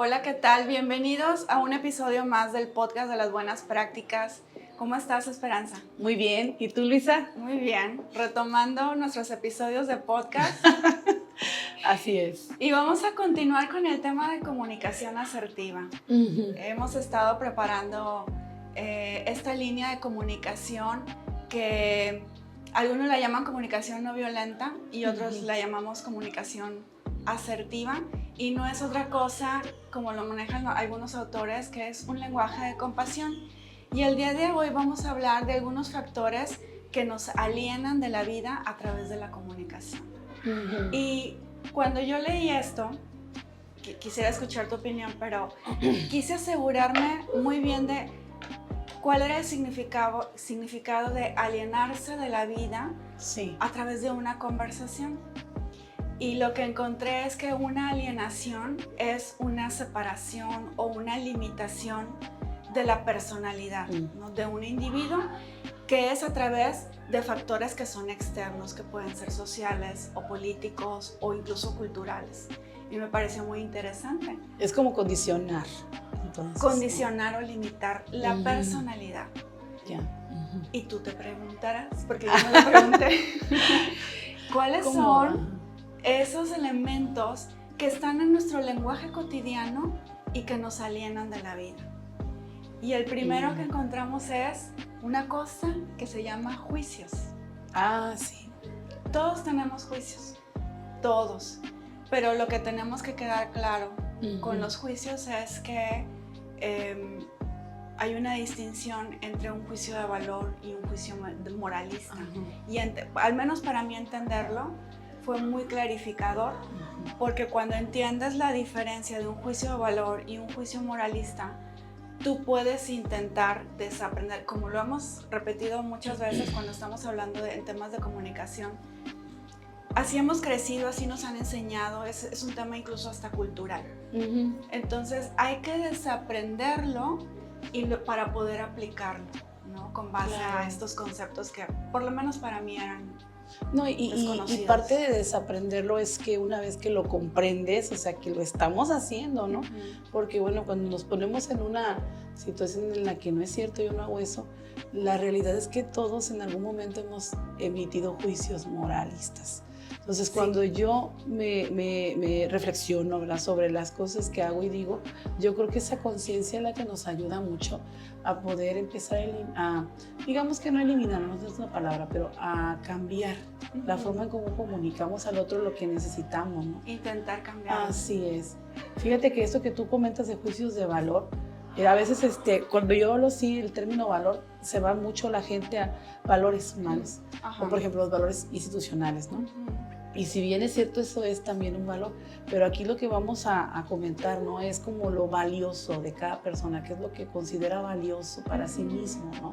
Hola, ¿qué tal? Bienvenidos a un episodio más del podcast de las buenas prácticas. ¿Cómo estás, Esperanza? Muy bien. ¿Y tú, Luisa? Muy bien. Retomando nuestros episodios de podcast. Así es. Y vamos a continuar con el tema de comunicación asertiva. Hemos estado preparando esta línea de comunicación que algunos la llaman comunicación no violenta y otros la llamamos comunicación asertiva, y no es otra cosa, como lo manejan algunos autores, que es un lenguaje de compasión. Y el día de hoy vamos a hablar de algunos factores que nos alienan de la vida a través de la comunicación. Y cuando yo leí esto, quisiera escuchar tu opinión, pero quise asegurarme muy bien de cuál era el significado de alienarse de la vida a través de una conversación. Y lo que encontré es que una alienación es una separación o una limitación de la personalidad, ¿no?, de un individuo, que es a través de factores que son externos, que pueden ser sociales o políticos o incluso culturales. Y me pareció muy interesante. Es como condicionar. Entonces, condicionar o limitar la personalidad. Ya. Y tú te preguntarás, porque yo me lo pregunté, ¿cuáles son esos elementos que están en nuestro lenguaje cotidiano y que nos alienan de la vida? Y el primero que encontramos es una cosa que se llama juicios. Sí. Todos tenemos juicios, todos. Pero lo que tenemos que quedar claro con los juicios es que hay una distinción entre un juicio de valor y un juicio moralista. Y al menos para mí entenderlo fue muy clarificador, porque cuando entiendes la diferencia de un juicio de valor y un juicio moralista, tú puedes intentar desaprender, como lo hemos repetido muchas veces cuando estamos hablando en temas de comunicación. Así hemos crecido, así nos han enseñado, es un tema incluso hasta cultural. Entonces hay que desaprenderlo para poder aplicarlo, ¿no?, con base a estos conceptos que por lo menos para mí eran desconocidos. Y parte de desaprenderlo es que una vez que lo comprendes, o sea, que lo estamos haciendo, ¿no? Porque bueno, cuando nos ponemos en una situación en la que no es cierto, yo no hago eso, la realidad es que todos en algún momento hemos emitido juicios moralistas. Entonces, cuando yo me reflexiono, ¿verdad?, sobre las cosas que hago y digo, yo creo que esa conciencia es la que nos ayuda mucho a poder empezar digamos que no eliminar, no es una palabra, pero a cambiar la forma en cómo comunicamos al otro lo que necesitamos, ¿no? Intentar cambiar. Así es. Fíjate que esto que tú comentas de juicios de valor, a veces cuando yo hablo así, el término valor, se va mucho la gente a valores humanos, o por ejemplo los valores institucionales, ¿no? Y si bien es cierto, eso es también un valor, pero aquí lo que vamos a comentar, ¿no?, es como lo valioso de cada persona, qué es lo que considera valioso para sí mismo, ¿no?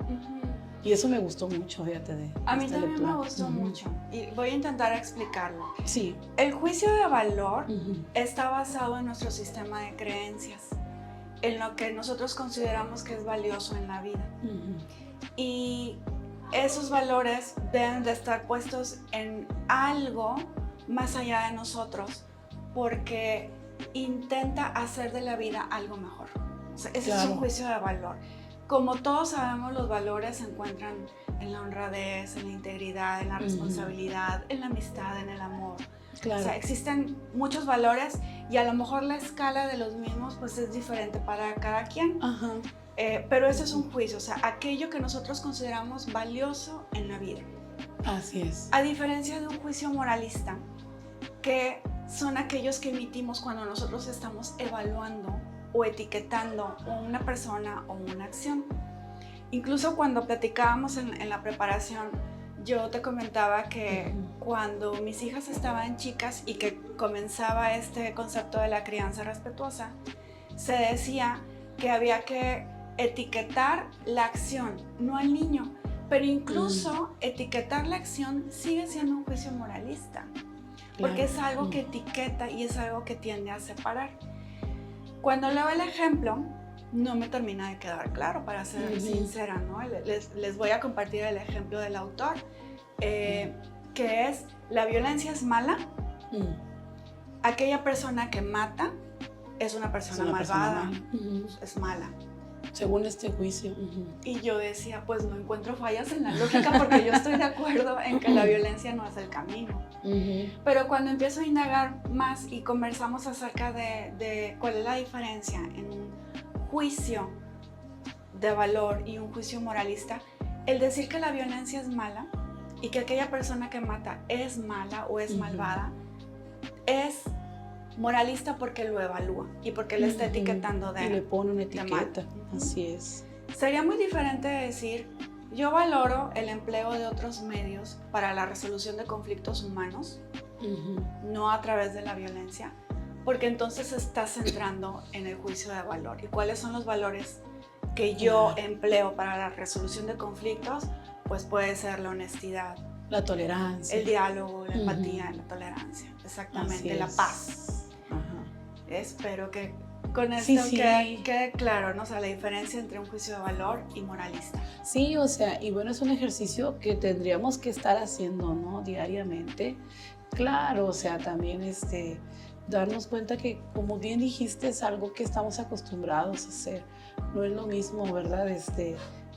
Y eso me gustó mucho, fíjate, de a mí esta también lectura. me gustó mucho, y voy a intentar explicarlo. Sí. El juicio de valor está basado en nuestro sistema de creencias, en lo que nosotros consideramos que es valioso en la vida. Y esos valores deben de estar puestos en algo más allá de nosotros, porque intenta hacer de la vida algo mejor. O sea, ese es un juicio de valor. Como todos sabemos, los valores se encuentran en la honradez, en la integridad, en la responsabilidad, en la amistad, en el amor. O sea, existen muchos valores y a lo mejor la escala de los mismos pues es diferente para cada quien. Pero ese es un juicio, o sea, aquello que nosotros consideramos valioso en la vida. Así es. A diferencia de un juicio moralista, que son aquellos que emitimos cuando nosotros estamos evaluando o etiquetando una persona o una acción. Incluso cuando platicábamos en la preparación, yo te comentaba que cuando mis hijas estaban chicas y que comenzaba este concepto de la crianza respetuosa, se decía que había que etiquetar la acción, no al niño, pero incluso etiquetar la acción sigue siendo un juicio moralista, porque es algo que etiqueta y es algo que tiende a separar. Cuando leo el ejemplo, no me termina de quedar claro, para ser sincera, ¿no? Les voy a compartir el ejemplo del autor, que es: la violencia es mala, aquella persona que mata es una persona malvada, mala. es mala. Según este juicio. Y yo decía, pues no encuentro fallas en la lógica porque yo estoy de acuerdo en que la violencia no es el camino. Pero cuando empiezo a indagar más y conversamos acerca de cuál es la diferencia en un juicio de valor y un juicio moralista, el decir que la violencia es mala y que aquella persona que mata es mala o es malvada, es moralista porque lo evalúa y porque le está etiquetando de y le pone una etiqueta, mal. así es. Sería muy diferente decir, yo valoro el empleo de otros medios para la resolución de conflictos humanos, no a través de la violencia, porque entonces se está centrando en el juicio de valor. ¿Y cuáles son los valores que yo empleo para la resolución de conflictos? Pues puede ser la honestidad, la tolerancia, el diálogo, la empatía, la tolerancia, exactamente, la paz. Espero que con esto quede claro, ¿no? O sea, la diferencia entre un juicio de valor y moralista. Sí, o sea, y bueno, es un ejercicio que tendríamos que estar haciendo, ¿no? Diariamente. Claro, o sea, también darnos cuenta que, como bien dijiste, es algo que estamos acostumbrados a hacer. No es lo mismo, ¿verdad?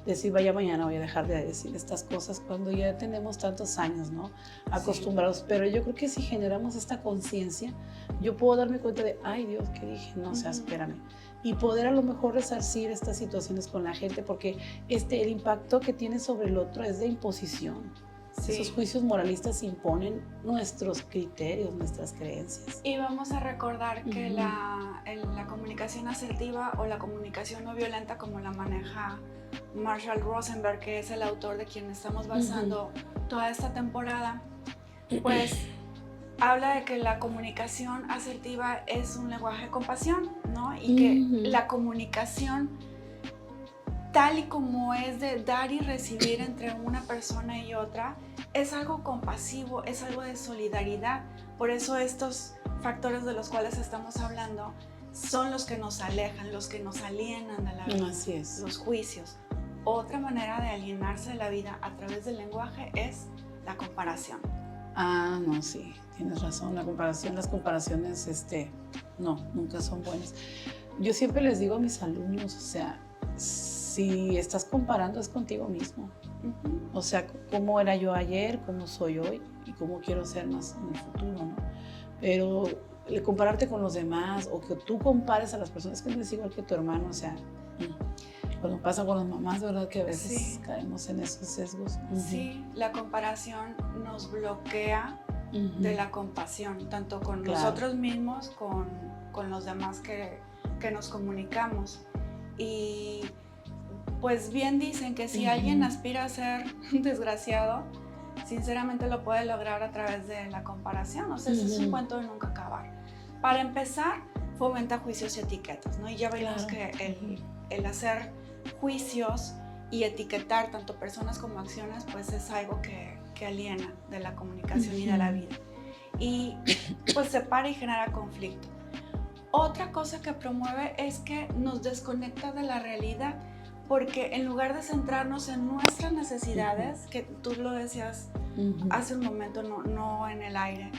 Decir, vaya, mañana voy a dejar de decir estas cosas cuando ya tenemos tantos años, ¿no? Acostumbrados. Sí. Pero yo creo que si generamos esta conciencia, yo puedo darme cuenta de, ay Dios, ¿qué dije? No, o sea, espérame. Y poder a lo mejor resarcir estas situaciones con la gente, porque el impacto que tiene sobre el otro es de imposición. Sí. Esos juicios moralistas imponen nuestros criterios, nuestras creencias. Y vamos a recordar que la comunicación asertiva o la comunicación no violenta, como la maneja Marshall Rosenberg, que es el autor de quien estamos basando toda esta temporada, pues habla de que la comunicación asertiva es un lenguaje de compasión, ¿no? Y que la comunicación, tal y como es de dar y recibir entre una persona y otra, es algo compasivo, es algo de solidaridad. Por eso estos factores de los cuales estamos hablando son los que nos alejan, los que nos alienan de la vida. Así es. Los juicios. Otra manera de alienarse de la vida a través del lenguaje es la comparación. Ah, no, sí, tienes razón. Las comparaciones, no, nunca son buenas. Yo siempre les digo a mis alumnos, o sea, si estás comparando es contigo mismo. O sea, cómo era yo ayer, cómo soy hoy y cómo quiero ser más en el futuro, ¿no? Pero el compararte con los demás o que tú compares a las personas que no es igual que tu hermano, o sea, cuando pasa con las mamás, de verdad que a veces caemos en esos sesgos. Sí, la comparación nos bloquea de la compasión, tanto con nosotros mismos, con los demás que nos comunicamos. Y pues bien dicen que si alguien aspira a ser desgraciado, sinceramente lo puede lograr a través de la comparación. O sea, ese es un cuento de nunca acabar. Para empezar, fomenta juicios y etiquetas, ¿no? Y ya vimos que el hacer juicios y etiquetar tanto personas como acciones, pues es algo que aliena de la comunicación y de la vida. Y pues separa y genera conflicto. Otra cosa que promueve es que nos desconecta de la realidad, porque en lugar de centrarnos en nuestras necesidades, que tú lo decías hace un momento, no en el aire,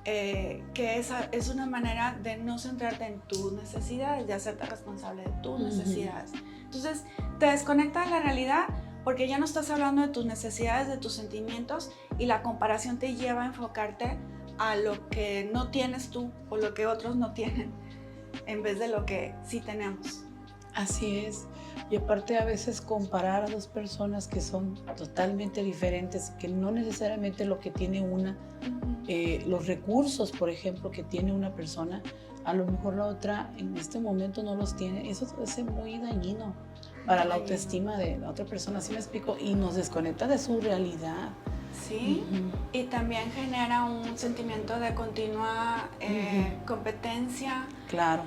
que esa es una manera de no centrarte en tus necesidades, de hacerte responsable de tus necesidades. Entonces, te desconecta de la realidad porque ya no estás hablando de tus necesidades, de tus sentimientos, y la comparación te lleva a enfocarte a lo que no tienes tú o lo que otros no tienen, en vez de lo que sí tenemos. Así es. Y aparte a veces comparar a dos personas que son totalmente diferentes, que no necesariamente lo que tiene una, los recursos, por ejemplo, que tiene una persona, a lo mejor la otra en este momento no los tiene. Eso es muy dañino para la autoestima de la otra persona, ¿sí me explico? Y nos desconecta de su realidad. Sí, y también genera un sentimiento de continua competencia. Claro.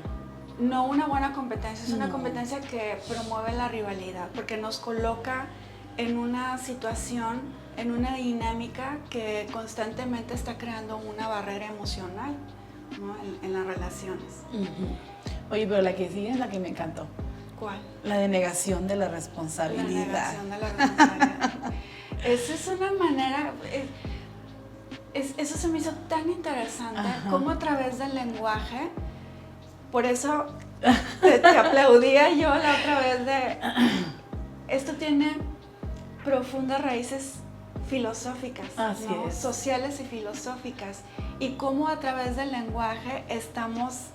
No una buena competencia, es una competencia que promueve la rivalidad, porque nos coloca en una situación, en una dinámica que constantemente está creando una barrera emocional, ¿no? en las relaciones. Oye, pero la que sigue es la que me encantó. ¿Cuál? La de negación de la responsabilidad. La negación de la responsabilidad. Esa es una manera, eso se me hizo tan interesante, cómo a través del lenguaje Por eso te aplaudía yo la otra vez de, esto tiene profundas raíces filosóficas, Así ¿no? es. Sociales y filosóficas, y cómo a través del lenguaje estamos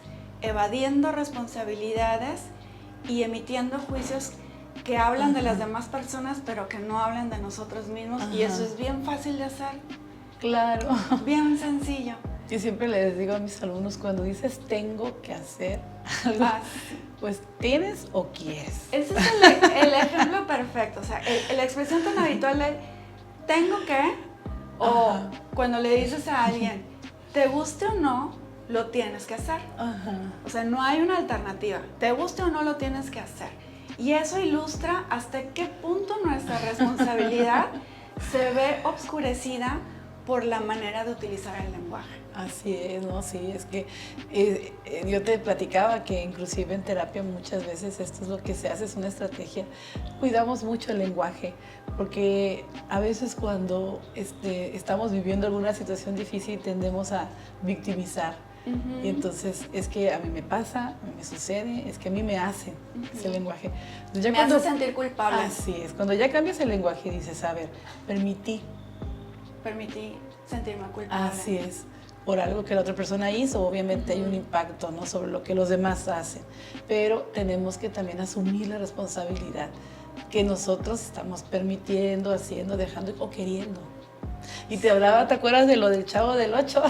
evadiendo responsabilidades y emitiendo juicios que hablan de las demás personas, pero que no hablan de nosotros mismos. Y eso es bien fácil de hacer. Claro. Bien sencillo. Yo siempre les digo a mis alumnos, cuando dices tengo que hacer algo, pues tienes o quieres. Ese es el ejemplo perfecto. O sea, la expresión tan habitual de tengo que, o cuando le dices a alguien, te guste o no, lo tienes que hacer. O sea, no hay una alternativa. Te guste o no, lo tienes que hacer. Y eso ilustra hasta qué punto nuestra responsabilidad se ve obscurecida por la manera de utilizar el lenguaje. Así es, ¿no? Sí, es que yo te platicaba que inclusive en terapia muchas veces esto es lo que se hace, es una estrategia. Cuidamos mucho el lenguaje, porque a veces cuando estamos viviendo alguna situación difícil tendemos a victimizar. Y entonces es que a mí me pasa, a mí me sucede, es que a mí me hacen ese lenguaje. Entonces, ya me hace sentir culpable. Así es, cuando ya cambias el lenguaje y dices, a ver, permití sentirme culpable. Así es, por algo que la otra persona hizo, obviamente hay un impacto, ¿no?, sobre lo que los demás hacen, pero tenemos que también asumir la responsabilidad que nosotros estamos permitiendo, haciendo, dejando o queriendo. Y te hablaba, ¿te acuerdas de lo del Chavo del Ocho?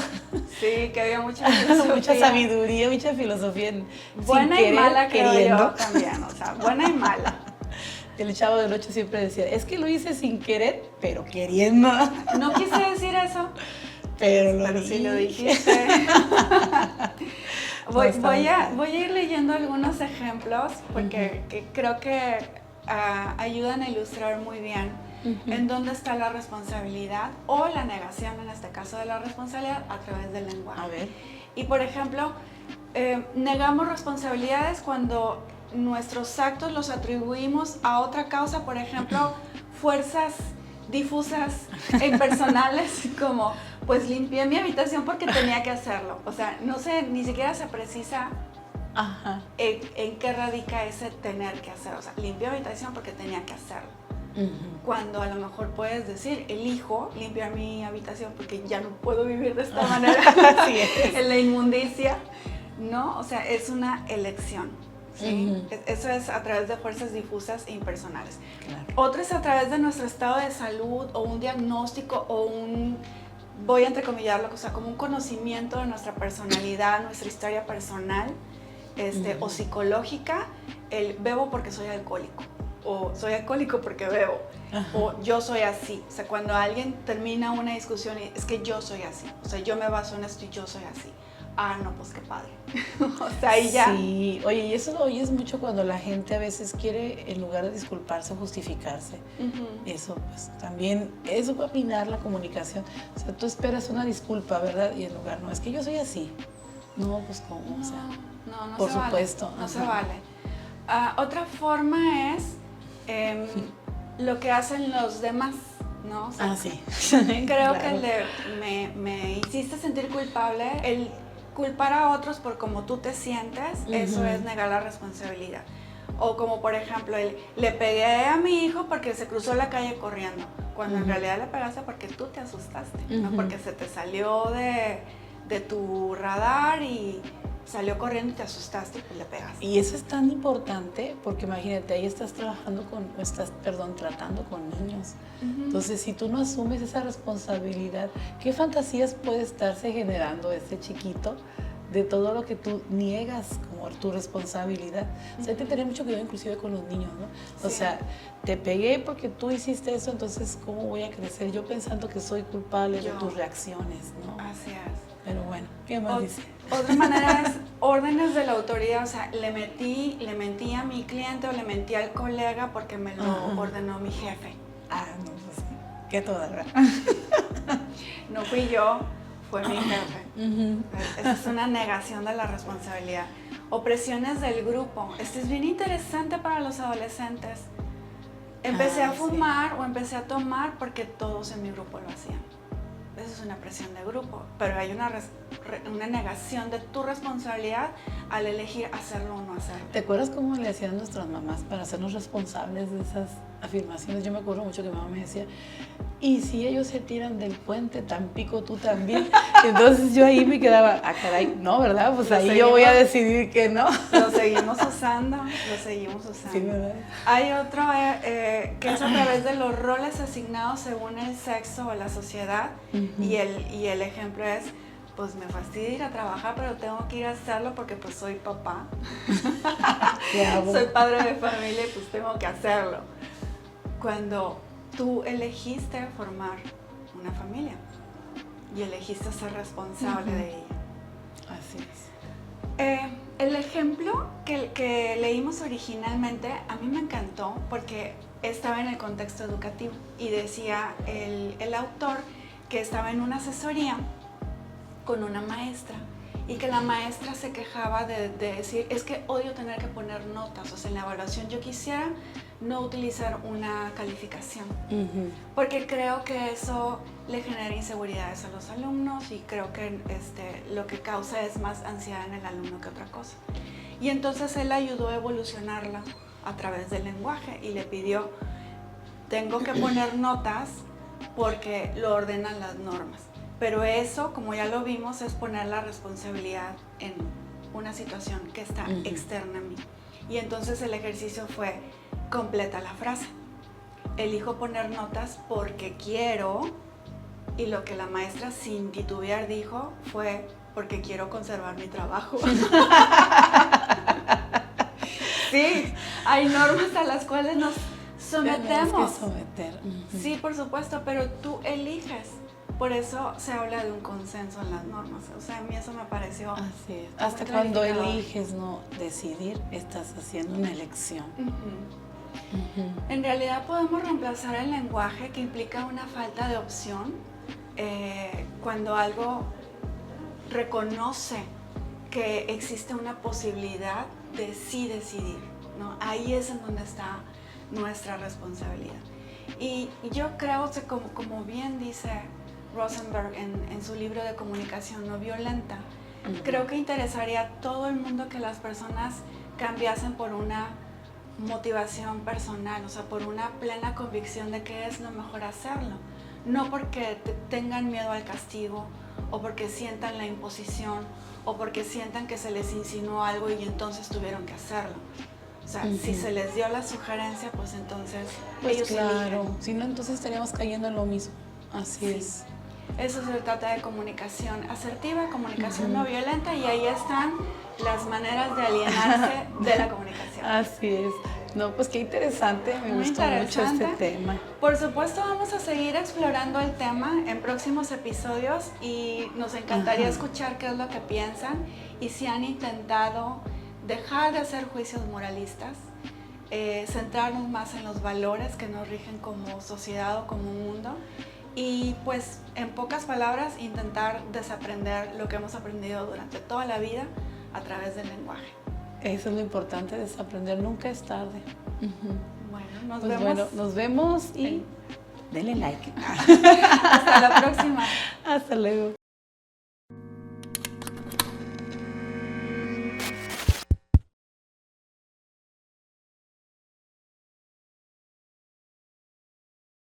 Sí, que había mucha filosofía. Mucha sabiduría, mucha filosofía. Buena sin y mala, querer, creo yo también, o sea, buena y mala. El Chavo del Ocho siempre decía, es que lo hice sin querer, pero queriendo. No quise decir eso, pero sí lo dijiste. Voy a ir leyendo algunos ejemplos porque creo que ayudan a ilustrar muy bien en dónde está la responsabilidad o la negación, en este caso de la responsabilidad, a través del lenguaje. A ver. Y por ejemplo, negamos responsabilidades cuando nuestros actos los atribuimos a otra causa, por ejemplo, fuerzas difusas e impersonales como, pues limpié mi habitación porque tenía que hacerlo. O sea, no sé, ni siquiera se precisa en qué radica ese tener que hacer. O sea, limpié mi habitación porque tenía que hacerlo. Cuando a lo mejor puedes decir, elijo limpiar mi habitación porque ya no puedo vivir de esta manera en la inmundicia, ¿no? O sea, es una elección, ¿sí? Eso es a través de fuerzas difusas e impersonales. Claro. Otro es a través de nuestro estado de salud o un diagnóstico o voy a entrecomillarlo, o sea, como un conocimiento de nuestra personalidad, nuestra historia personal o psicológica. Bebo porque soy alcohólico. O soy alcohólico porque bebo, o yo soy así. O sea, cuando alguien termina una discusión y es que yo soy así, o sea, yo me baso en esto y yo soy así. No, pues qué padre. O sea, ahí ya. Sí, oye, y eso lo oyes mucho cuando la gente a veces quiere, en lugar de disculparse o justificarse. Eso, pues, también, eso va a minar la comunicación. O sea, tú esperas una disculpa, ¿verdad? Y en lugar, no, es que yo soy así. No, pues, ¿cómo? O sea, no por se supuesto. Vale, no se vale. Otra forma es lo que hacen los demás, ¿no? O sea, sí. Creo claro. que el de me hiciste sentir culpable, el culpar a otros por cómo tú te sientes, eso es negar la responsabilidad. O como por ejemplo, le pegué a mi hijo porque se cruzó la calle corriendo, cuando en realidad le pegaste porque tú te asustaste, ¿no? Porque se te salió de tu radar y salió corriendo y te asustaste y pues le pegaste. Y eso es tan importante porque imagínate, ahí estás tratando con niños. Entonces, si tú no asumes esa responsabilidad, ¿qué fantasías puede estarse generando este chiquito de todo lo que tú niegas como tu responsabilidad? O sea, hay que tener mucho cuidado inclusive con los niños, ¿no? O sea, te pegué porque tú hiciste eso, entonces, ¿cómo voy a crecer yo pensando que soy culpable de tus reacciones, ¿no? Así es. Pero bueno, ¿qué más dice? Otra manera es órdenes de la autoridad, o sea, le mentí a mi cliente o le mentí al colega porque me lo ordenó mi jefe. No, pues, qué toda, ¿verdad? No fui yo, fue mi jefe. Esa es una negación de la responsabilidad. Opresiones del grupo. Esto es bien interesante para los adolescentes. Empecé a fumar o empecé a tomar porque todos en mi grupo lo hacían. eso es una presión de grupo, pero hay una negación de tu responsabilidad al elegir hacerlo o no hacerlo. ¿Te acuerdas cómo le hacían nuestras mamás para hacernos responsables de esas afirmaciones? Yo me acuerdo mucho que mi mamá me decía, y si ellos se tiran del puente Tampico, tú también. Entonces yo ahí me quedaba, caray, no, ¿verdad? Pues ahí yo voy a decidir que no. Lo seguimos usando. Sí, ¿verdad? Hay otro que es a través de los roles asignados según el sexo o la sociedad. Y el ejemplo es, pues me fastidia ir a trabajar, pero tengo que ir a hacerlo porque pues soy papá. Soy padre de familia y pues tengo que hacerlo. Cuando tú elegiste formar una familia y elegiste ser responsable de ella. Así es. El ejemplo que leímos originalmente a mí me encantó porque estaba en el contexto educativo y decía el autor que estaba en una asesoría con una maestra y que la maestra se quejaba de decir, es que odio tener que poner notas, o sea, en la evaluación yo quisiera no utilizar una calificación, porque creo que eso le genera inseguridades a los alumnos y creo que lo que causa es más ansiedad en el alumno que otra cosa. Y entonces él ayudó a evolucionarla a través del lenguaje y le pidió, tengo que poner notas porque lo ordenan las normas. Pero eso, como ya lo vimos, es poner la responsabilidad en una situación que está externa a mí. Y entonces el ejercicio fue, completa la frase. Elijo poner notas porque quiero, y lo que la maestra sin titubear dijo fue, porque quiero conservar mi trabajo. Sí, hay normas a las cuales nos sometemos. Tenemos que someter. Sí, por supuesto, pero tú eliges. Por eso se habla de un consenso en las normas. O sea, a mí eso me pareció... Así es. Hasta cuando eliges no decidir, estás haciendo una elección. En realidad podemos reemplazar el lenguaje que implica una falta de opción cuando algo reconoce que existe una posibilidad de sí decidir, ¿no? Ahí es en donde está nuestra responsabilidad. Y yo creo que como bien dice Rosenberg en su libro de comunicación no violenta, creo que interesaría a todo el mundo que las personas cambiasen por una motivación personal, o sea, por una plena convicción de que es lo mejor hacerlo, no porque tengan miedo al castigo o porque sientan la imposición o porque sientan que se les insinuó algo y entonces tuvieron que hacerlo. O sea, si se les dio la sugerencia, pues entonces ellos claro, eligen. si no, entonces estaríamos cayendo en lo mismo. Así es. Eso se trata de comunicación asertiva, comunicación no violenta, y ahí están las maneras de alienarse de la comunicación. Así es. No, pues qué interesante, me gustó mucho este tema. Por supuesto, vamos a seguir explorando el tema en próximos episodios y nos encantaría escuchar qué es lo que piensan y si han intentado dejar de hacer juicios moralistas, centrarnos más en los valores que nos rigen como sociedad o como mundo. Y pues, en pocas palabras, intentar desaprender lo que hemos aprendido durante toda la vida a través del lenguaje. Eso es lo importante, desaprender, nunca es tarde. Bueno, nos vemos y denle like. Hasta la próxima. Hasta luego.